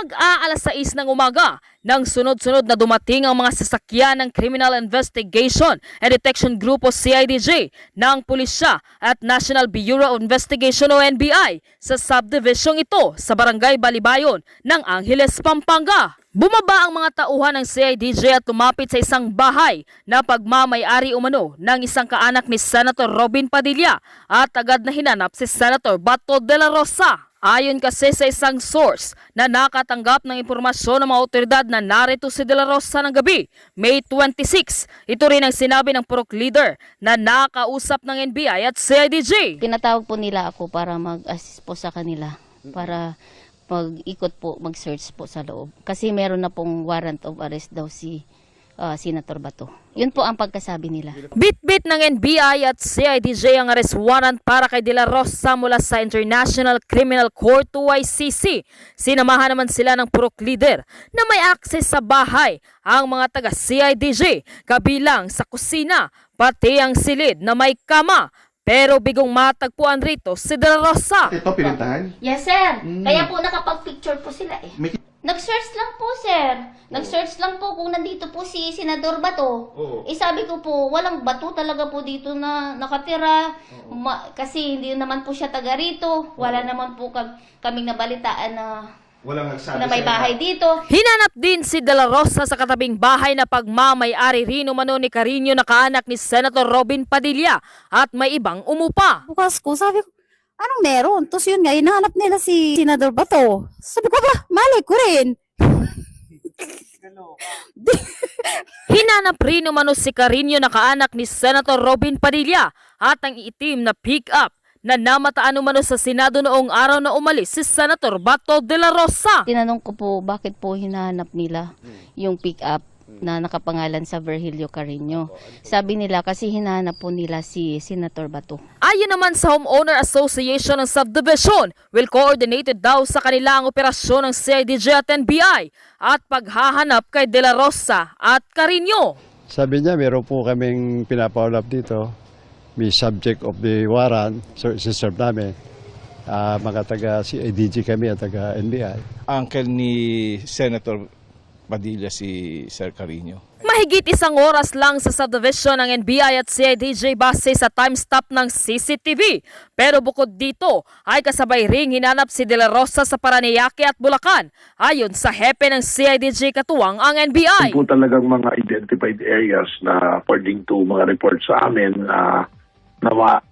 Mag-aalas 6 ng umaga nang sunod-sunod na dumating ang mga sasakyan ng Criminal Investigation and Detection Group o CIDG ng Pulisya at National Bureau of Investigation o NBI sa subdivision ito sa Barangay Balibayon ng Angeles, Pampanga. Bumaba ang mga tauhan ng CIDG at lumapit sa isang bahay na pagmamay-ari umano ng isang kaanak ni Senator Robin Padilla at agad na hinanap si Senator Bato de la Rosa. Ayon kasi sa isang source na nakatanggap ng impormasyon ng mga otoridad na narito si De La Rosa ng gabi, May 26. Ito rin ang sinabi ng Purok Leader na nakausap ng NBI at CIDG. Tinatawag po nila ako para mag-assist po sa kanila, para mag-ikot po, mag-search po sa loob. Kasi meron na pong warrant of arrest daw si Senator Bato. Yun po ang pagkasabi nila. Bit-bit ng NBI at CIDG ang arrest warrant para kay De La Rosa mula sa International Criminal Court o ICC. Sinamahan naman sila ng Purok Leader na may access sa bahay ang mga taga-CIDG, kabilang sa kusina, pati ang silid na may kama. Pero bigong matagpuan rito si De La Rosa. Ito, pinuntahan? Yes, sir. Kaya po nakapag-picture po sila eh. Nag-search lang po, sir. Nag-search lang po kung nandito po si Senador Bato. Sabi ko po, walang bato talaga po dito na nakatira. Kasi hindi naman po siya taga rito. Wala naman po kaming nabalitaan na may bahay dito. Hinanap din si De La Rosa sa katabing bahay na pagmamay-ari rin umano ni Carino na kaanak ni Senator Robin Padilla at may ibang umupa. Bukas ko, sabi ko, anong meron? Tapos yun nga, hinahanap nila si Senador Bato. Sabi ko ba, malay ko rin. Hinanap rin umano si Carino na kaanak ni Senator Robin Padilla at ang itim na pick-up na namataan umano sa Senado noong araw na umalis si Senator Bato de la Rosa. Tinanong ko po, bakit po hinahanap nila yung pick-up na nakapangalan sa Virgilio Carino. Sabi nila kasi hinahanap po nila si Senator Bato. Ayon naman sa Homeowner Association ng Subdivision, well coordinated daw sa kanila ang operasyon ng CIDG at NBI at paghahanap kay De La Rosa at Carino. Sabi niya, meron po kaming pinapaulap dito. May subject of the warrant, serve namin. Mga taga-CIDG kami at taga-NBI. Uncle ni Senator Padilla si Sir Carino. Mahigit isang oras lang sa subdivision ng NBI at CIDG base sa time stop ng CCTV. Pero bukod dito ay kasabay ring hinanap si De La Rosa sa Parañaque at Bulacan. Ayon sa hepe ng CIDG katuwang ang NBI. Po talagang mga identified areas na according to mga reports sa amin na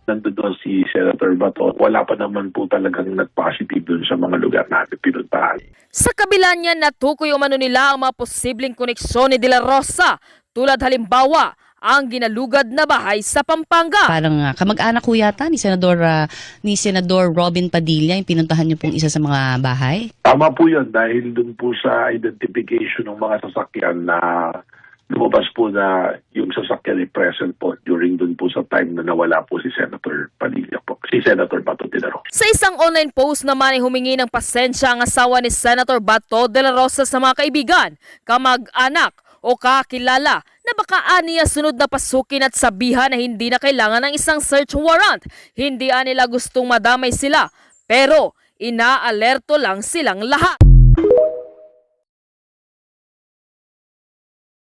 nandun doon si Senator Bato. Wala pa naman po talagang nag-positive doon sa mga lugar natin pinuntahan. Sa kabila niyan, natukoy umano nila ang mga posibleng koneksyon ni De La Rosa, tulad halimbawa ang ginalugad na bahay sa Pampanga. Parang kamag-anak ko yata ni Senador Robin Padilla yung pinuntahan niyo pong isa sa mga bahay? Tama po yun dahil doon po sa identification ng mga sasakyan na lumabas po na yung sasakyan ay present po during dun po sa time na nawala po si Senator Padilla po, si Senator Bato de la Rosa. Sa isang online post naman ay humingi ng pasensya ang asawa ni Senator Bato de la Rosa sa mga kaibigan, kamag-anak o kakilala na baka aniya sunod na pasukin at sabihan na hindi na kailangan ng isang search warrant. Hindi nila gustong madamay sila pero inaalerto lang silang lahat.